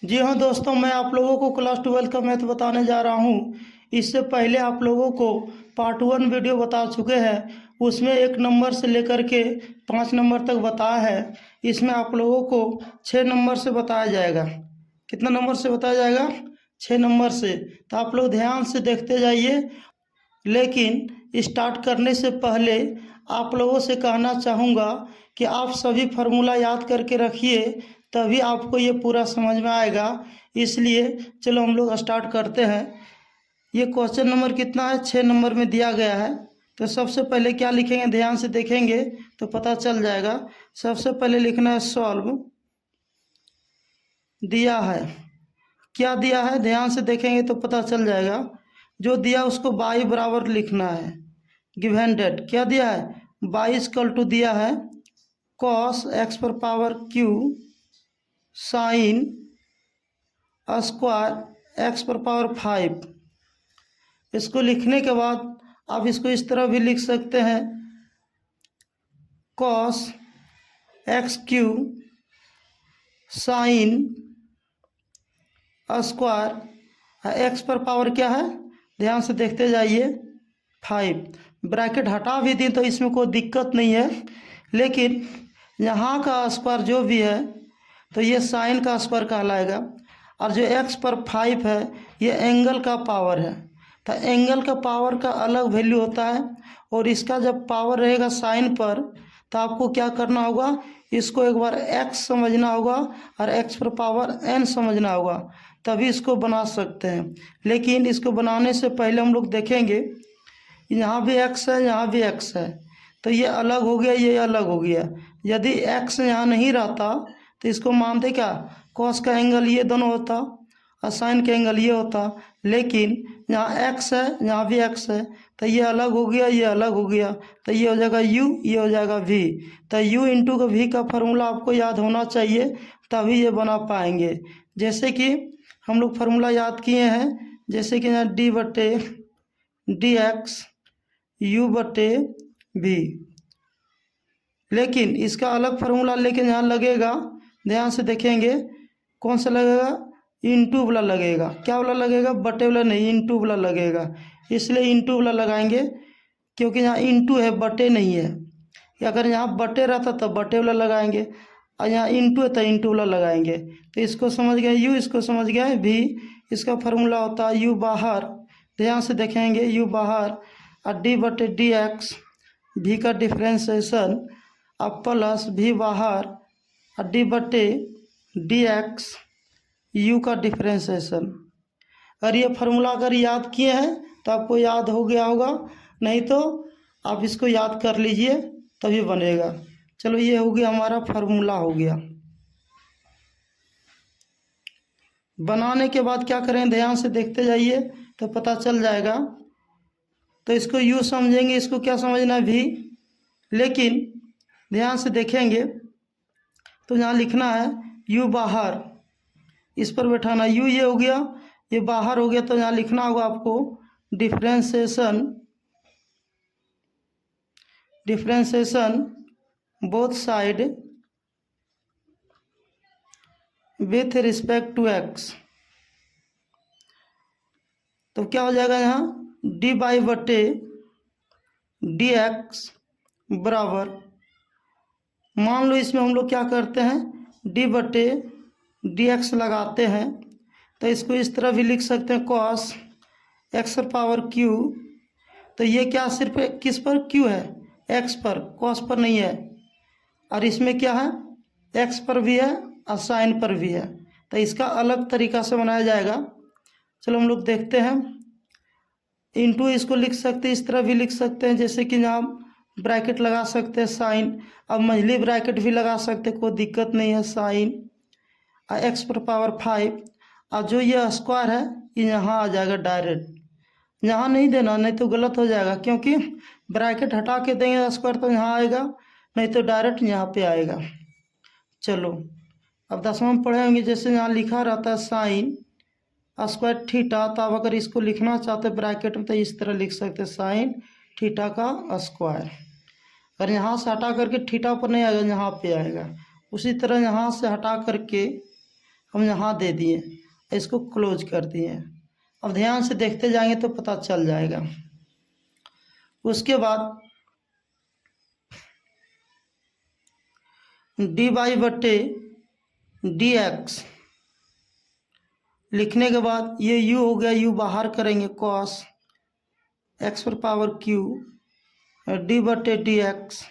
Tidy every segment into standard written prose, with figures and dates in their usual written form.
जी हाँ दोस्तों, मैं आप लोगों को क्लास 12 का मैथ बताने जा रहा हूँ। इससे पहले आप लोगों को पार्ट 1 वीडियो बता चुके हैं। उसमें 1 नंबर से लेकर के 5 नंबर तक बताया है। इसमें आप लोगों को 6 नंबर से बताया जाएगा। कितना नंबर से बताया जाएगा? 6 नंबर से। तो आप लोग ध्यान से देखते जाइए। लेकिन स्टार्ट करने से पहले आप लोगों से कहना चाहूँगा कि आप सभी फार्मूला याद करके रखिए, तभी आपको ये पूरा समझ में आएगा। इसलिए चलो हम लोग स्टार्ट करते हैं। ये क्वेश्चन नंबर कितना है? 6 नंबर में दिया गया है। तो सबसे पहले क्या लिखेंगे, ध्यान से देखेंगे तो पता चल जाएगा। सबसे पहले लिखना है सॉल्व। दिया है, क्या दिया है ध्यान से देखेंगे तो पता चल जाएगा। जो दिया उसको बाई बराबर लिखना है। गिवन डेट क्या दिया है? 22 दिया है कॉस एक्स पर power Q sine square x पर पावर 5। इसको लिखने के बाद आप इसको इस तरह भी लिख सकते हैं, cos x Q sine square x पर पावर क्या है, ध्यान से देखते जाइए 5। ब्रैकेट हटा भी दी तो इसमें कोई दिक्कत नहीं है, लेकिन यहाँ का स्क्वायर जो भी है तो ये साइन का स्क्वायर कहलाएगा। और जो एक्स पर 5 है ये एंगल का पावर है। तो एंगल का पावर का अलग वैल्यू होता है, और इसका जब पावर रहेगा साइन पर तो आपको क्या करना होगा, इसको एक बार x समझना होगा और x पर पावर n समझना होगा, तभी इसको बना सकते हैं। लेकिन इसको बनाने से पहले हम लोग देखेंगे, यहाँ भी x है, यहाँ भी x है, तो ये अलग हो गया, ये अलग हो गया। यदि x यहाँ नहीं रहता तो इसको मानते क्या, cos का एंगल ये दोनों होता और साइन का एंगल ये होता। लेकिन यहाँ x है, यहाँ भी x है, तो ये अलग हो गया, ये अलग हो गया, तो ये हो जाएगा u, ये हो जाएगा v। तो u इंटू का v का फार्मूला आपको याद होना चाहिए, तभी ये बना पाएंगे। जैसे कि हम लोग फार्मूला याद किए हैं, जैसे कि यहाँ d बटे डी एक्स यू बटे v। लेकिन इसका अलग फार्मूला लेकिन यहाँ लगेगा, ध्यान से देखेंगे कौन सा लगेगा, इंटू वाला लगेगा। क्या वाला लगेगा? बटे वाला नहीं, इंटू वाला लगेगा। इसलिए इंटू वाला लगाएंगे, क्योंकि यहाँ इंटू है, बटे नहीं है। अगर यहाँ बटे रहता तो बटे वाला लगाएंगे, और यहाँ इंटू है तो इंटू वाला लगाएंगे। तो इसको समझ गए यू, इसको समझ गए भी। इसका फार्मूला होता है यू बाहर, ध्यान से देखेंगे यू बाहर, और डी बटे डी एक्स भी का डिफ्रेंसिएशन, अब प्लस भी बाहर और डी बटे डी एक्स यू का डिफ्रेंसिएशन। अगर ये फार्मूला अगर याद किए हैं तो आपको याद हो गया होगा, नहीं तो आप इसको याद कर लीजिए तभी बनेगा। चलो ये हो गया, हमारा फार्मूला हो गया। बनाने के बाद क्या करें, ध्यान से देखते जाइए तो पता चल जाएगा। तो इसको यू समझेंगे, इसको क्या समझना है, भी। लेकिन ध्यान से देखेंगे तो यहाँ लिखना है यू बाहर, इस पर बैठाना, यू ये हो गया, ये बाहर हो गया, तो यहाँ लिखना होगा आपको differentiation both side with respect to x. तो क्या हो जाएगा, यहाँ डी बाई बटे डी एक्स बराबर, मान लो इसमें हम लोग क्या करते हैं, डी बटे डी एक्स लगाते हैं, तो इसको इस तरह भी लिख सकते हैं कॉस एक्स पावर क्यू। तो ये क्या सिर्फ किस पर क्यू है, एक्स पर, कॉस पर नहीं है। और इसमें क्या है, एक्स पर भी है और साइन पर भी है, तो इसका अलग तरीका से बनाया जाएगा। चलो हम लोग देखते हैं। इंटू इसको लिख सकते हैं, इस तरह भी लिख सकते हैं, जैसे कि यहाँ ब्रैकेट लगा सकते हैं साइन, अब मझली ब्रैकेट भी लगा सकते हैं, कोई दिक्कत नहीं है, साइन और एक्स पर पावर 5। और जो ये स्क्वायर है ये यहाँ आ जाएगा डायरेक्ट, यहाँ नहीं देना, नहीं तो गलत हो जाएगा, क्योंकि ब्रैकेट हटा के देंगे स्क्वायर तो यहाँ आएगा, नहीं तो डायरेक्ट यहाँ पे आएगा। चलो अब 10वां में पढ़े होंगे, जैसे यहाँ लिखा रहता है साइन स्क्वायर थीटा, तो अब अगर इसको लिखना चाहते ब्रैकेट में तो इस तरह लिख सकते साइन थीटा का स्क्वायर। अगर यहाँ से हटा करके थीटा पर नहीं आएगा, यहाँ पे आएगा। उसी तरह यहाँ से हटा करके हम यहाँ दे दिए, इसको क्लोज कर दिए। अब ध्यान से देखते जाएंगे तो पता चल जाएगा। उसके बाद dy बटे dx लिखने के बाद ये u हो गया, u बाहर करेंगे cos x पर पावर q d बटे dx।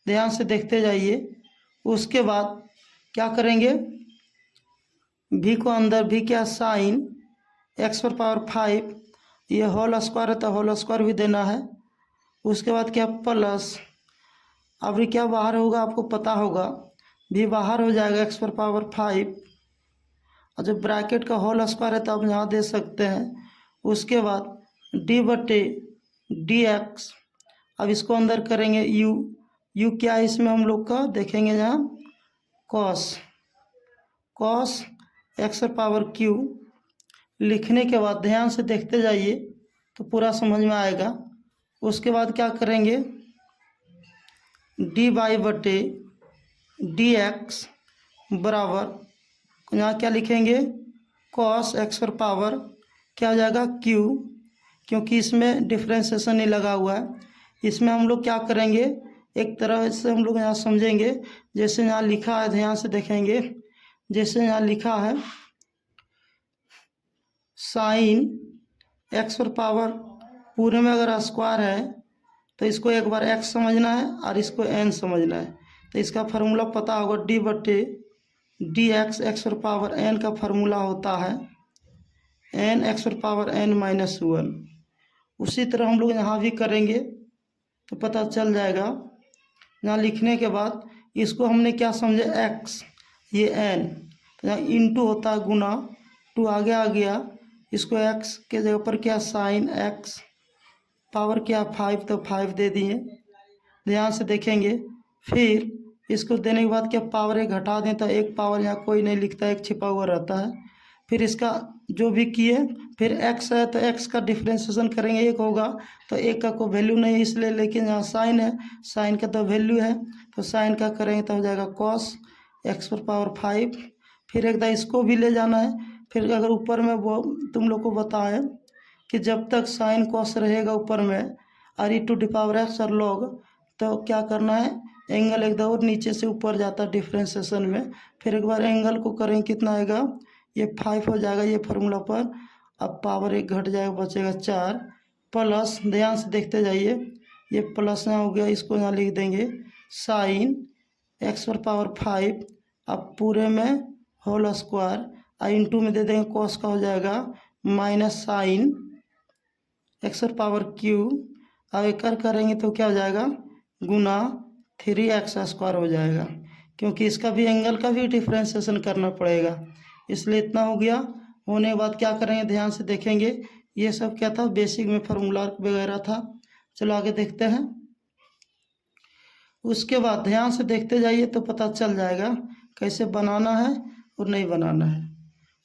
ध्यान से देखते जाइए। उसके बाद क्या करेंगे, v को अंदर, v क्या साइन x पर पावर 5, ये होल स्क्वायर है तो होल स्क्वायर भी देना है। उसके बाद क्या प्लस, अब ये क्या बाहर होगा आपको पता होगा, v बाहर हो जाएगा x पर पावर 5, और जब ब्रैकेट का होल स्क्वायर है तो आप यहाँ दे सकते हैं। उसके बाद d बटे dx, अब इसको अंदर करेंगे u क्या है इसमें हम लोग का देखेंगे यहाँ cos x पर पावर q लिखने के बाद ध्यान से देखते जाइए तो पूरा समझ में आएगा। उसके बाद क्या करेंगे, dy बटे dx बराबर यहाँ क्या लिखेंगे cos x पर पावर क्या हो जाएगा q, क्योंकि इसमें डिफ्रेंसिएशन नहीं लगा हुआ है। इसमें हम लोग क्या करेंगे, एक तरह से हम लोग यहाँ समझेंगे। जैसे यहाँ लिखा है, ध्यान से देखेंगे, जैसे यहाँ लिखा है साइन x पर पावर पूरे में अगर स्क्वायर है तो इसको एक बार x समझना है और इसको n समझना है। तो इसका फार्मूला पता होगा, d बटे dx x पर पावर n का फार्मूला होता है n x पर पावर n-1। उसी तरह हम लोग यहाँ भी करेंगे तो पता चल जाएगा। यहाँ लिखने के बाद इसको हमने क्या समझे x, ये n, तो यहाँ इंटू होता है गुना, 2 आगे आ गया, इसको x के जगह पर क्या साइन x पावर क्या 5, तो 5 दे दिए। ध्यान से देखेंगे, फिर इसको देने के बाद क्या पावर 1 घटा दें तो एक पावर यहाँ कोई नहीं लिखता, एक छिपा हुआ रहता है। फिर इसका जो भी किए, फिर x है तो x का डिफ्रेंसिएशन करेंगे, 1 होगा तो 1 का कोई वैल्यू नहीं इसलिए, लेकिन यहाँ साइन है, साइन का तो वैल्यू है, तो साइन का करेंगे तो हो जाएगा cos x पर पावर 5। फिर एक इसको भी ले जाना है। फिर अगर ऊपर में वो तुम लोग को बताए कि जब तक साइन कॉस रहेगा ऊपर में और e⁻x और log, तो क्या करना है, एंगल एक और नीचे से ऊपर जाता है डिफ्रेंसिएशन में। फिर एक बार एंगल को करेंगे, कितना आएगा, ये 5 हो जाएगा ये फार्मूला पर। अब पावर 1 घट जाएगा, बचेगा 4 प्लस, ध्यान से देखते जाइए, ये प्लस यहाँ हो गया, इसको यहाँ लिख देंगे साइन x पर पावर 5, अब पूरे में होल स्क्वायर और इंटू में दे देंगे कॉस का हो जाएगा माइनस साइन x पर पावर q, अब एक करेंगे तो क्या हो जाएगा गुना 3x स्क्वायर हो जाएगा, क्योंकि इसका भी एंगल का भी डिफ्रेंसिएशन करना पड़ेगा। इसलिए इतना हो गया। होने के बाद क्या करेंगे, ध्यान से देखेंगे, ये सब क्या था, बेसिक में फार्मूला वगैरह था। चलो आगे देखते हैं। उसके बाद ध्यान से देखते जाइए तो पता चल जाएगा कैसे बनाना है और नहीं बनाना है।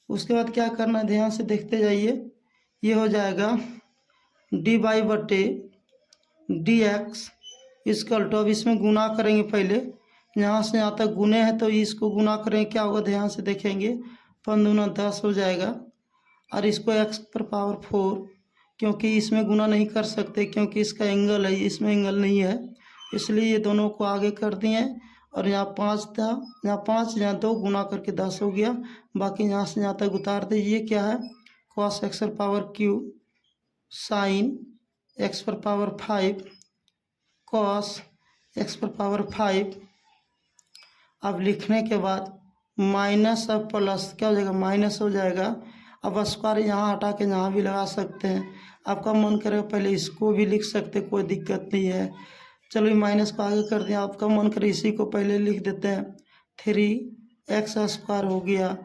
उसके बाद क्या करना है, ध्यान से देखते जाइए, ये हो जाएगा dy बटे dx इसकल टू, अब इसमें गुना करेंगे, पहले यहाँ से यहाँ तक गुने हैं तो इसको गुना करेंगे, क्या होगा ध्यान से देखेंगे, 5 दूना 10 हो जाएगा, और इसको x पर पावर 4, क्योंकि इसमें गुना नहीं कर सकते क्योंकि इसका एंगल है, इसमें एंगल नहीं है, इसलिए ये दोनों को आगे कर दिए। और यहाँ 5 था, यहाँ 5, यहाँ 2 गुना करके 10 हो गया, बाकी यहाँ से यहाँ तक उतार दीजिए, क्या है cos x पर पावर q साइन x पर पावर 5 cos x पर पावर 5। अब लिखने के बाद माइनस और प्लस क्या हो जाएगा, माइनस हो जाएगा। अब स्क्वायर यहाँ हटा के यहाँ भी लगा सकते हैं, आपका मन करेगा पहले इसको भी लिख सकते, कोई दिक्कत नहीं है। चलो माइनस को आगे कर दिया, आपका मन करे इसी को पहले लिख देते हैं, 3x स्क्वायर हो गया,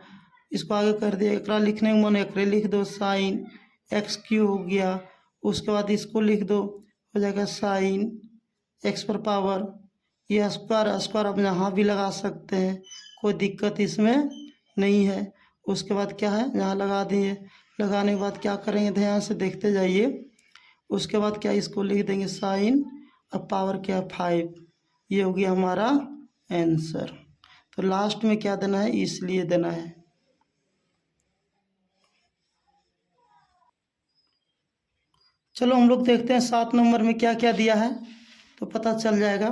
इसको आगे कर दिया, एक लिखने में मन एक लिख दो, साइन x³ हो गया। उसके बाद इसको लिख दो, हो जाएगा साइन x पर पावर, ये स्क्वायर अब यहाँ भी लगा सकते हैं, कोई दिक्कत इसमें नहीं है। उसके बाद क्या है, यहाँ लगा दिए, लगाने के बाद क्या करेंगे, ध्यान से देखते जाइए। उसके बाद क्या, इसको लिख देंगे साइन, अब पावर क्या 5, ये हो गया हमारा आंसर। तो लास्ट में क्या देना है, इसलिए देना है। चलो हम लोग देखते हैं 7 नंबर में क्या क्या दिया है तो पता चल जाएगा।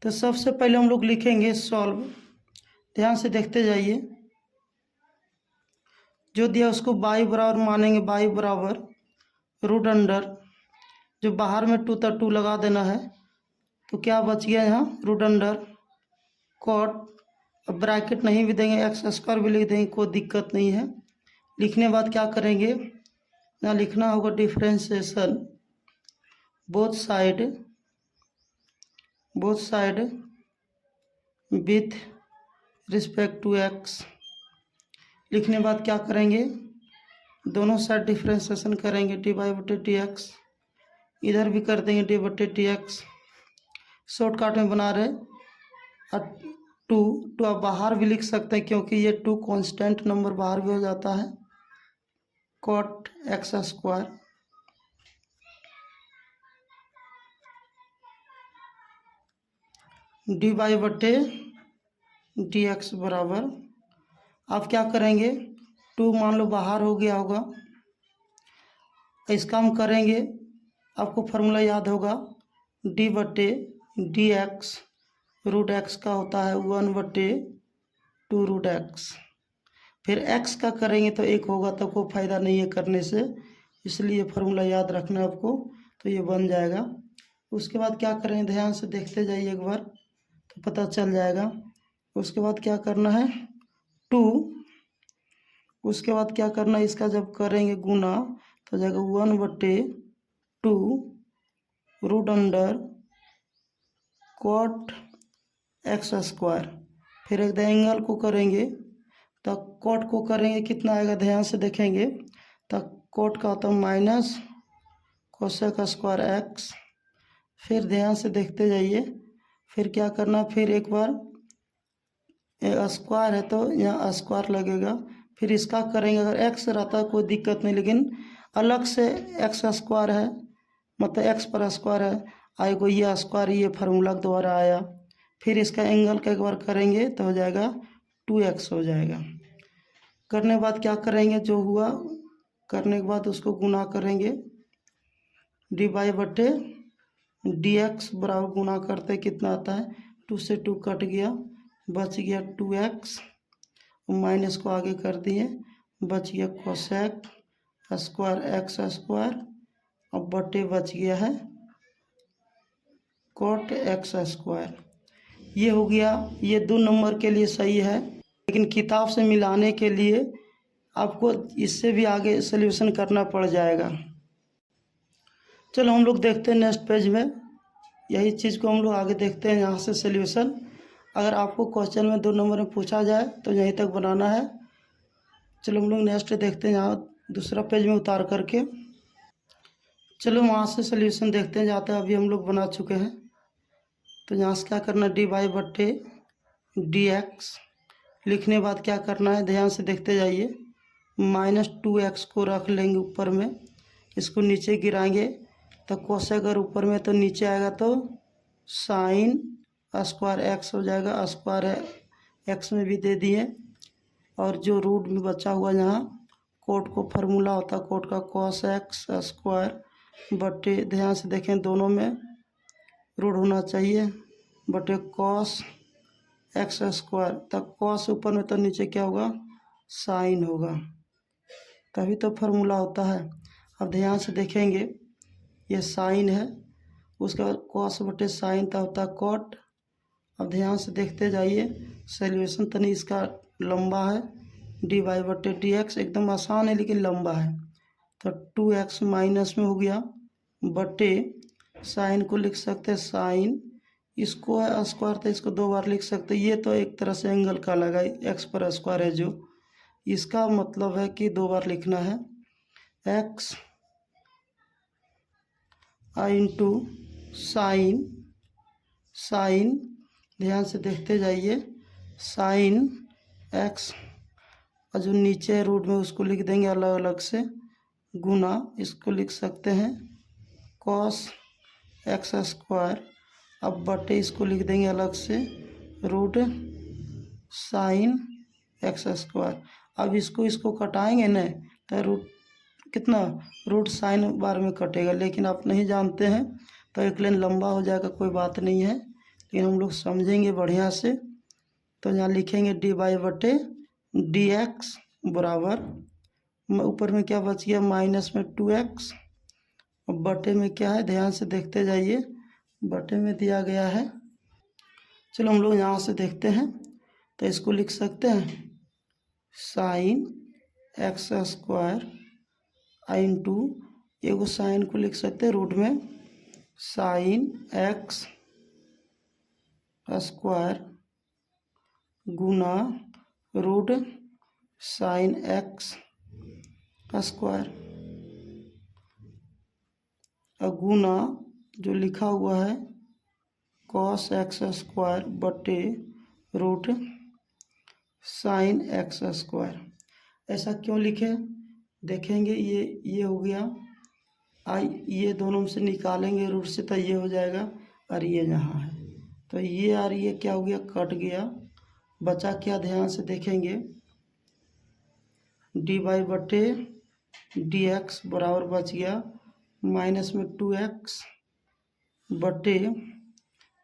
तो सबसे पहले हम लोग लिखेंगे सॉल्व। ध्यान से देखते जाइए। जो दिया उसको बाई बराबर मानेंगे, बाई बराबर रूट अंडर, जो बाहर में 2 था 2 लगा देना है। तो क्या बच गया यहाँ, रूट अंडर कॉट। अब ब्रैकेट नहीं भी देंगे, एक्स स्क्वायर भी लिख देंगे, कोई दिक्कत नहीं है। लिखने बाद क्या करेंगे, यहाँ लिखना होगा differentiation both side with respect to x. लिखने बाद क्या करेंगे, दोनों साइड डिफ्रेंशिएशन करेंगे, डी वाई बटे डी एक्स। इधर भी कर देंगे डी बटे डी एक्स। शॉर्टकट में बना रहे। और टू आप बाहर भी लिख सकते हैं क्योंकि ये 2 कांस्टेंट नंबर बाहर भी हो जाता है। Cot x square d y बटे डी एक्स बराबर, आप क्या करेंगे, 2 मान लो बाहर हो गया होगा, इसका हम करेंगे। आपको फार्मूला याद होगा, डी बटे डी एक्स रूट एक्स का होता है 1/2 रूट एक्स। फिर एक्स का करेंगे तो 1 होगा, तो कोई फ़ायदा नहीं है करने से, इसलिए फार्मूला याद रखना है आपको। तो ये बन जाएगा। उसके बाद क्या करेंगे, ध्यान से देखते जाइए एक बार तो पता चल जाएगा। उसके बाद क्या करना है, 2। उसके बाद क्या करना है, इसका जब करेंगे गुना तो जाएगा 1/2 root under cot x square. फिर एक एंगल को करेंगे तो कॉट को करेंगे कितना आएगा, ध्यान से देखेंगे तो कॉट का होता है माइनस कोसेक स्क्वायर एक्स। फिर ध्यान से देखते जाइए। फिर क्या करना, फिर एक बार स्क्वायर है तो यहाँ स्क्वायर लगेगा। फिर इसका करेंगे, अगर एक्स रहता है कोई दिक्कत नहीं, लेकिन अलग से एक्स स्क्वायर है, मतलब एक्स पर स्क्वायर है आएगा, ये स्क्वायर ये फार्मूला द्वारा आया। फिर इसका एंगल का एक बार करेंगे तो हो जाएगा 2x हो जाएगा। करने के बाद क्या करेंगे, जो हुआ करने के बाद उसको गुना करेंगे, डी वाई बटे डी एक्स बराबर गुना करते कितना आता है, 2 से 2 कट गया, बच गया 2x, माइनस को आगे कर दिए, बच गया कोसेक स्क्वायर एक्स स्क्वायर, अब बटे बच गया है कॉट एक्स स्क्वायर। ये हो गया। ये 2 नंबर के लिए सही है, लेकिन किताब से मिलाने के लिए आपको इससे भी आगे सॉल्यूशन करना पड़ जाएगा। चलो हम लोग देखते हैं नेक्स्ट पेज में, यही चीज़ को हम लोग आगे देखते हैं यहाँ से सॉल्यूशन। अगर आपको क्वेश्चन में 2 नंबर में पूछा जाए तो यहीं तक बनाना है। चलो हम लोग नेक्स्ट देखते हैं, यहाँ दूसरा पेज में उतार करके। चलो वहाँ से सॉल्यूशन देखते हैं, जहाँ तक अभी हम लोग बना चुके हैं। तो यहाँ से क्या करना, डी वाई बटे डी एक्स। लिखने बाद क्या करना है, ध्यान से देखते जाइए। -2x को रख लेंगे ऊपर में, इसको नीचे गिराएंगे तो कोसेक अगर ऊपर में तो नीचे आएगा तो साइन स्क्वायर एक्स हो जाएगा। स्क्वायर है एक्स में भी दे दिए, और जो रूट में बचा हुआ यहाँ कोट को फार्मूला होता है कोट का, कॉस एक्स स्क्वायर बटे, ध्यान से देखें दोनों में रूट होना चाहिए, बटे कॉस एक्स स्क्वायर। तब कॉस ऊपर में तो नीचे क्या होगा, साइन होगा, तभी तो फार्मूला होता है। अब ध्यान से देखेंगे, ये साइन है, उसके बाद कॉस बटे साइन तो होता है कॉट। अब ध्यान से देखते जाइए, सॉल्यूशन तनी इसका लंबा है, डी वाई बटे डी एक्स एकदम आसान है लेकिन लंबा है। तो 2x माइनस में हो गया, बटे साइन को लिख सकते हैं साइन, इसको स्क्वायर तो इसको 2 बार लिख सकते हैं। ये तो एक तरह से एंगल का लगा, एक्स पर स्क्वायर है जो, इसका मतलब है कि 2 बार लिखना है, एक्स इंटू साइन, ध्यान से देखते जाइए, साइन एक्स, और जो नीचे रूट में उसको लिख देंगे अलग अलग से, गुना इसको लिख सकते हैं कॉस एक्स स्क्वायर, अब बटे इसको लिख देंगे अलग से रूट साइन एक्स स्क्वायर। अब इसको कटाएंगे न तो रूट कितना रूट साइन बार में कटेगा, लेकिन आप नहीं जानते हैं तो एक लाइन लंबा हो जाएगा, कोई बात नहीं है, लेकिन हम लोग समझेंगे बढ़िया से। तो यहाँ लिखेंगे डी वाई बटे डी एक्स बराबर, ऊपर में क्या बच गया माइनस में 2x, और बटे में क्या है ध्यान से देखते जाइए, बटे में दिया गया है। चलो हम लोग यहाँ से देखते हैं, तो इसको लिख सकते हैं साइन एक्स स्क्वायर इंटू, एगो साइन को लिख सकते हैं रूट में साइन एक्स स्क्वायर गुना रूट साइन एक्स स्क्वायर, और गुना जो लिखा हुआ है कॉस एक्स स्क्वायर बटे रूट साइन एक्स स्क्वायर। ऐसा क्यों लिखे देखेंगे, ये हो गया, ये दोनों में से निकालेंगे रूट से तो ये हो जाएगा, और ये यहाँ है तो ये और ये क्या हो गया कट गया, बचा क्या ध्यान से देखेंगे डी वाई बटे डी एक्स बराबर बच गया माइनस में 2x बटे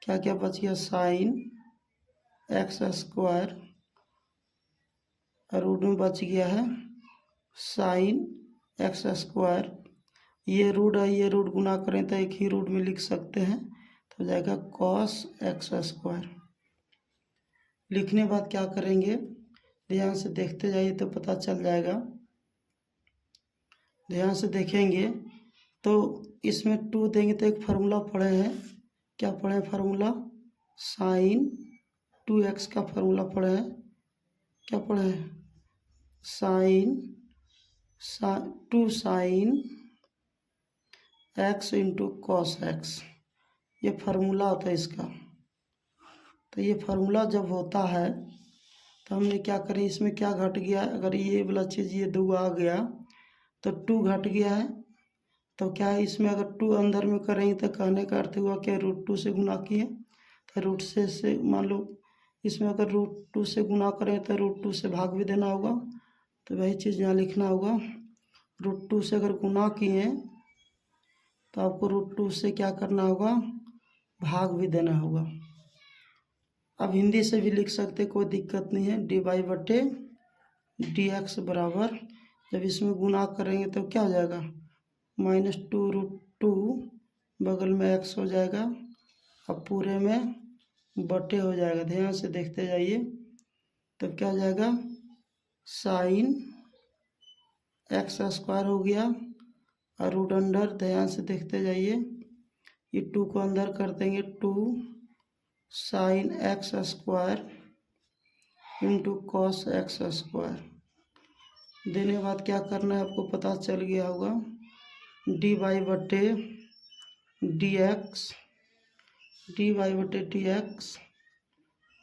क्या क्या बच गया साइन एक्स स्क्वायर, रूट में बच गया है साइन एक्स स्क्वायर, ये रूट है ये रूट गुना करें तो एक ही रूट में लिख सकते हैं, तो जाएगा कॉस एक्स स्क्वायर। लिखने बाद क्या करेंगे ध्यान से देखते जाइए तो पता चल जाएगा, ध्यान से देखेंगे तो इसमें 2 देंगे तो एक फार्मूला पढ़े हैं, क्या पढ़े हैं फार्मूला साइन 2x का फार्मूला पढ़े हैं, क्या पढ़े हैं sine 2 sine x into cos x, ये फार्मूला होता है इसका। तो ये फार्मूला जब होता है तो हमने क्या करें, इसमें क्या घट गया, अगर ये वाला चीज़ ये 2 आ गया तो 2 घट गया है, तो क्या है इसमें अगर 2 अंदर में करेंगे तो कहने का अर्थ हुआ क्या √2 से गुना किए, तो रूट से मान लो इसमें अगर √2 से गुना करें तो √2 से भाग भी देना होगा, तो वही चीज़ यहाँ लिखना होगा, √2 से अगर गुना किए तो आपको √2 से क्या करना होगा भाग भी देना होगा। अब हिंदी से भी लिख सकते कोई दिक्कत नहीं है, डी वाई बटे डी एक्स बराबर, जब इसमें गुना करेंगे तो क्या हो जाएगा -2√2 बगल में x हो जाएगा, अब पूरे में बटे हो जाएगा, ध्यान से देखते जाइए तब क्या हो जाएगा साइन एक्स स्क्वायर हो गया, और रूट अंडर ध्यान से देखते जाइए, ये 2 को अंदर कर देंगे 2 sine x square into cos x square, देने के बाद क्या करना है आपको पता चल गया होगा, डी वाई बटे डी एक्स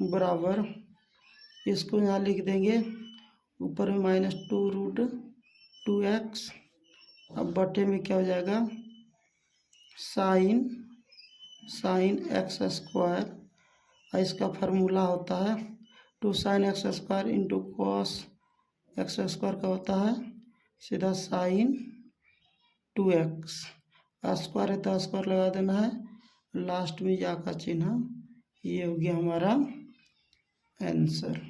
बराबर, इसको यहाँ लिख देंगे ऊपर में -2√2x, अब बटे में क्या हो जाएगा साइन एक्स स्क्वायर, और इसका फार्मूला होता है 2 sine x square into cos x square का होता है सीधा साइन 2x, स्क्वायर है तो स्क्वायर लगा देना है, लास्ट में या का चिन्ह, ये हो गया हमारा आंसर।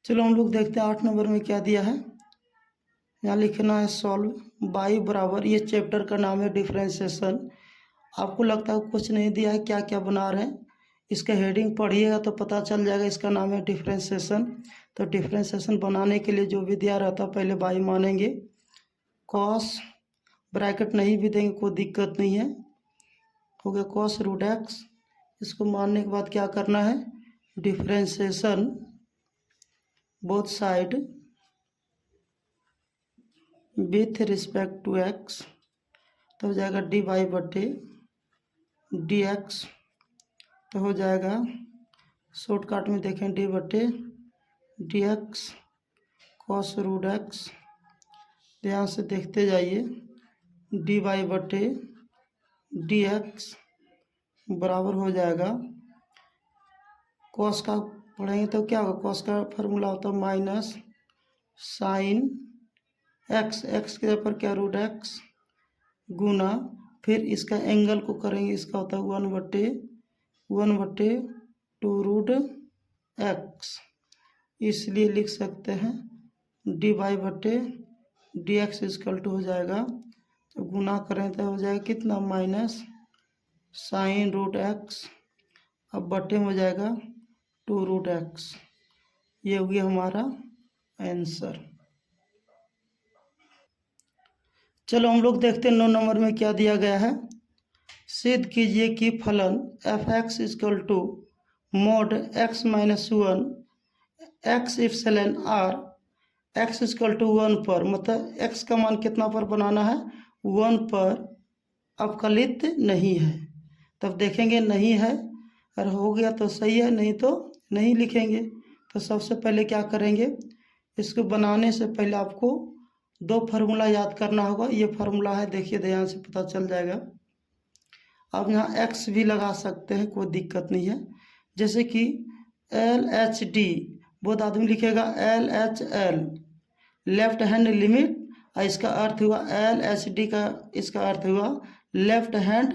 चलो हम लोग देखते हैं 8 नंबर में क्या दिया है, यहाँ लिखना है सॉल्व बाई बराबर, ये चैप्टर का नाम है डिफरेंशिएशन। आपको लगता है कुछ नहीं दिया है क्या क्या बना रहे हैं, इसका हेडिंग पढ़िएगा तो पता चल जाएगा, इसका नाम है डिफरेंशिएशन। तो डिफरेंशिएशन बनाने के लिए जो भी दिया रहता है पहले बाई मानेंगे, कॉस ब्रैकेट नहीं भी देंगे कोई दिक्कत नहीं है, हो गया कॉस रूट एक्स, इसको मानने के बाद क्या करना है differentiation both side with respect to x, तो हो जाएगा डी वाई बटे डी एक्स, तो हो जाएगा शॉर्टकट में देखें डी बटे d x cos root x, ध्यान से देखते जाइए, डी वाई बटे डी एक्स बराबर हो जाएगा, कॉस का पढ़ेंगे तो क्या होगा, कॉस का फार्मूला होता है माइनस साइन एक्स, एक्स के ऊपर क्या रूट एक्स गुना, फिर इसका एंगल को करेंगे, इसका होता है 1/2 इसलिए लिख सकते हैं dy/dx इक्वल टू हो जाएगा, तो गुना करें तो हो जाएगा कितना माइनस साइन रूट एक्स, अब बटे में हो जाएगा 2√x। ये हो गया हमारा आंसर। चलो हम लोग देखते हैं 9 नंबर में क्या दिया गया है। सिद्ध कीजिए कि फलन f(x) equal to mod x minus 1 x epsilon r x equal to 1 पर, मतलब x का मान कितना पर बनाना है, 1 पर अवकलित नहीं है। तब देखेंगे नहीं है, अगर हो गया तो सही है, नहीं तो नहीं लिखेंगे। तो सबसे पहले क्या करेंगे, इसको बनाने से पहले आपको 2 फार्मूला याद करना होगा। ये फार्मूला है, देखिए ध्यान से पता चल जाएगा। आप यहाँ x भी लगा सकते हैं, कोई दिक्कत नहीं है। जैसे कि LHD, बहुत आदमी लिखेगा LHL, लेफ्ट हैंड लिमिट, और इसका अर्थ हुआ LHD का, इसका अर्थ हुआ लेफ्ट हैंड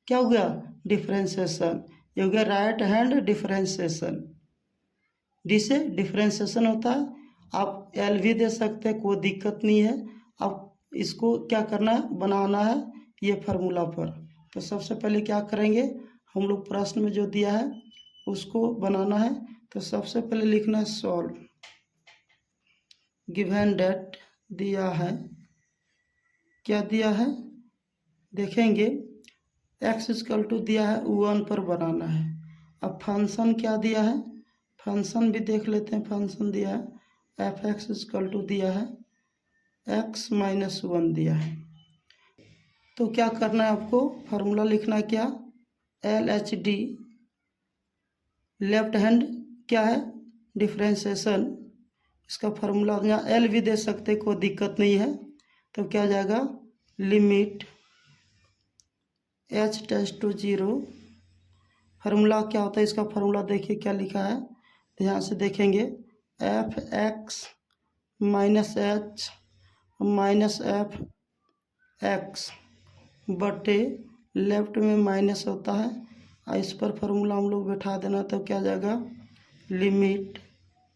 क्या हो गया डिफरेंशिएशन, ये हो गया राइट हैंड डिफरेंशिएशन। डी से डिफरेंशिएशन होता है, आप एल भी दे सकते हैं, कोई दिक्कत नहीं है। आप इसको क्या करना है, बनाना है ये फार्मूला पर। तो सबसे पहले क्या करेंगे, हम लोग प्रश्न में जो दिया है उसको बनाना है। तो सबसे पहले लिखना है सॉल्व, गिवन डेट दिया है, क्या दिया है देखेंगे, x इक्वल टू दिया है 1 पर बनाना है। अब फंक्शन क्या दिया है, फंक्शन भी देख लेते हैं। फंक्शन दिया है f(x) इक्वल टू दिया है x माइनस 1 दिया है। तो क्या करना है आपको, फार्मूला लिखना है क्या, LHD, लेफ्ट हैंड क्या है डिफरेंशिएशन, इसका फार्मूला यहाँ L भी दे सकते, कोई दिक्कत नहीं है। तो क्या हो जाएगा, limit h tends to 0, formula क्या होता है, इसका फार्मूला देखिए क्या लिखा है, ध्यान से देखेंगे, f(x) minus h minus f(x) बटे लेफ्ट में माइनस होता है, और इस पर फार्मूला हम लोग बैठा देना। तो क्या हो जाएगा, लिमिट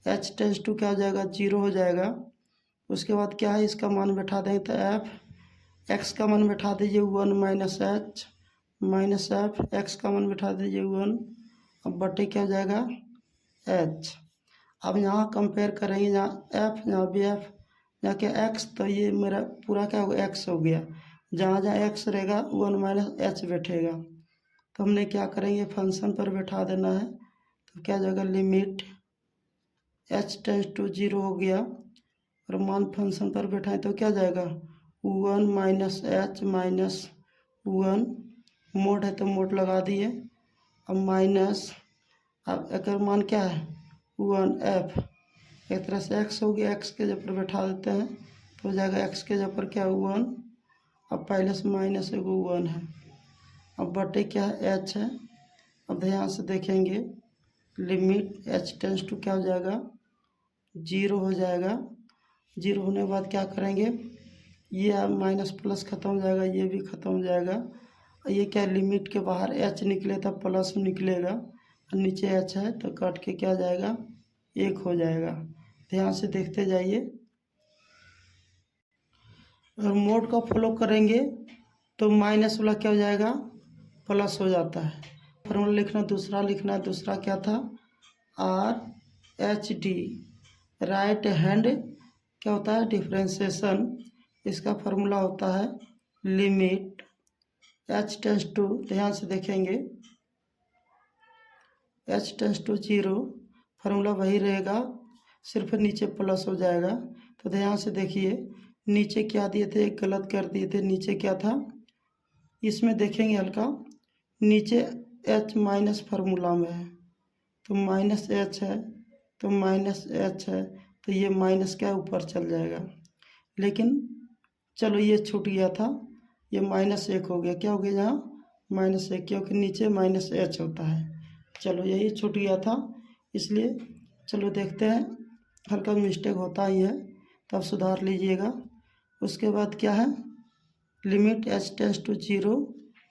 h टेंड्स टू क्या हो जाएगा 0 हो जाएगा। उसके बाद क्या है, इसका मान बैठा देंगे, तो f(x) का मान बैठा दीजिए 1 माइनस h माइनस f(x) का मान बैठा दीजिए 1, अब बटे क्या हो जाएगा h। अब यहाँ कंपेयर करेंगे, यहाँ f यहाँ भी f, यहाँ क्या x, तो ये मेरा पूरा क्या होगा x हो गया, जहाँ जहाँ x रहेगा 1 माइनस h बैठेगा। तो हमने क्या करेंगे, फंक्शन पर बैठा देना है। तो क्या जाएगा, लिमिट h टेंड्स टू 0 हो गया, और मान फंक्शन पर बैठाएं तो क्या जाएगा 1 माइनस h माइनस 1, मोड है तो मोड लगा दिए, अब माइनस, अब एक मान क्या है 1f, एक तरह से x हो गया, x के जगह पर बैठा देते हैं तो हो जाएगा x के जगह पर क्या 1, अब पहले से माइनस 1 है, अब बटे क्या है h है। अब ध्यान से देखेंगे, लिमिट h टेंड्स टू क्या हो जाएगा 0 हो जाएगा। 0 होने के बाद क्या करेंगे, ये माइनस प्लस ख़त्म हो जाएगा, ये भी ख़त्म हो जाएगा, ये क्या लिमिट के बाहर h निकले तब प्लस निकलेगा, नीचे h है तो कट के क्या जाएगा 1 हो जाएगा। ध्यान से देखते जाइए। और मोड का फॉलो करेंगे तो माइनस वाला क्या हो जाएगा प्लस हो जाता है। फॉर्मूला लिखना, दूसरा लिखना है, दूसरा क्या था RHD, राइट हैंड क्या होता है डिफरेंशिएशन, इसका फार्मूला होता है लिमिट h टेंड्स टू, ध्यान से देखेंगे h टेंड्स टू 0, फार्मूला वही रहेगा, सिर्फ नीचे प्लस हो जाएगा। तो ध्यान से देखिए, नीचे क्या दिए थे, गलत कर दिए थे, नीचे क्या था, इसमें देखेंगे हल्का नीचे h माइनस फार्मूला में है, तो माइनस h है, तो माइनस h है, तो ये माइनस क्या ऊपर चल जाएगा। लेकिन चलो ये छूट गया था, ये -1 हो गया, क्या हो गया यहाँ -1, क्योंकि नीचे -h होता है। चलो यही छूट गया था, इसलिए चलो देखते हैं, हल्का मिस्टेक होता ही है, तब सुधार लीजिएगा। उसके बाद क्या है, limit h tends to zero,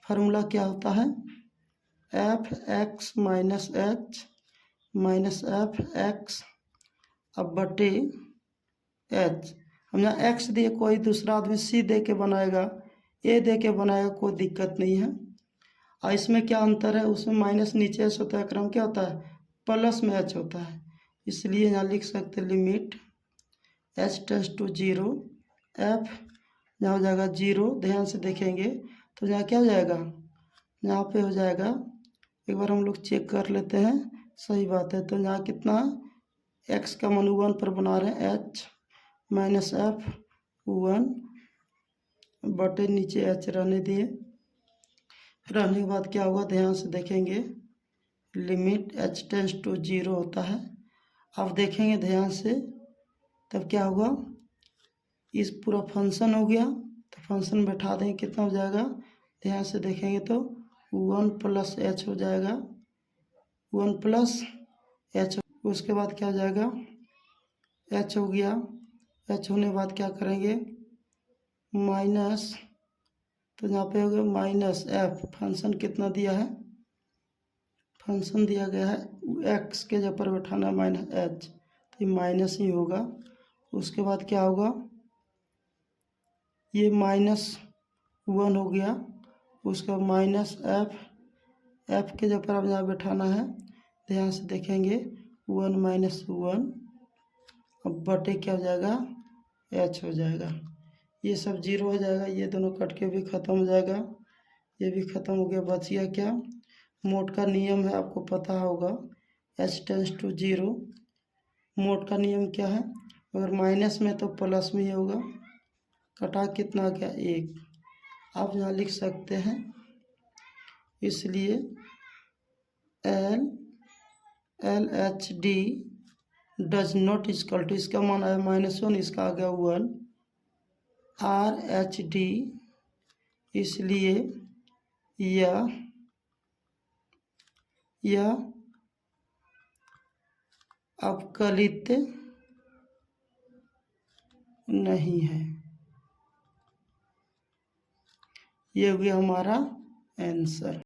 formula क्या होता है, f x minus f x अब बटे एच। हम यहाँ एक्स दिए, कोई दूसरा आदमी सी दे के बनाएगा, ए दे के बनाएगा, कोई दिक्कत नहीं है। और इसमें क्या अंतर है, उसमें माइनस नीचे एच होता है, क्रम क्या होता है, प्लस में एच होता है, इसलिए यहाँ लिख सकते limit h tends to zero, f यहाँ हो जाएगा जीरो, ध्यान से देखेंगे तो यहाँ क्या हो जाएगा, यहाँ पे हो जाएगा, एक बार हम लोग चेक कर लेते हैं, सही बात है। तो यहाँ कितना, एक्स का मान 1 पर बना रहे हैं, एच माइनस एफ 1 बटे नीचे एच रहने दिए। रहने के बाद क्या होगा, ध्यान से देखेंगे, limit h tends to zero होता है। अब देखेंगे ध्यान से, तब क्या होगा, इस पूरा फंक्शन हो गया, तो फंक्शन बैठा देंगे, कितना हो जाएगा, ध्यान से देखेंगे तो 1 प्लस एच हो जाएगा, 1 प्लस एच। उसके बाद क्या हो जाएगा, एच हो गया, एच होने के बाद क्या करेंगे, माइनस, तो यहाँ पे हो गया माइनस एफ, फंक्शन कितना दिया है, फंक्शन दिया गया है एक्स के जगह पर बैठाना है माइनस एच, तो ये माइनस ही होगा। उसके बाद क्या होगा, ये -1 हो गया, उसका माइनस एफ के जगह पर अब यहाँ बैठाना है, ध्यान से देखेंगे 1 माइनस 1, अब बटे क्या हो जाएगा, एच हो जाएगा, ये सब जीरो हो जाएगा, ये दोनों कट के भी ख़त्म हो जाएगा, ये भी ख़त्म हो गया। बच गया क्या, मोड का नियम है, आपको पता होगा, h tends to zero, mod का नियम क्या है, अगर माइनस में तो प्लस में ही होगा, कटा कितना आ गया 1, आप यहाँ लिख सकते हैं, इसलिए L H D does not equal to, इसका मान आया -1, इसका आ गया 1, आर एच डी, इसलिए यह अवकलित नहीं है। ये हो गया हमारा आंसर।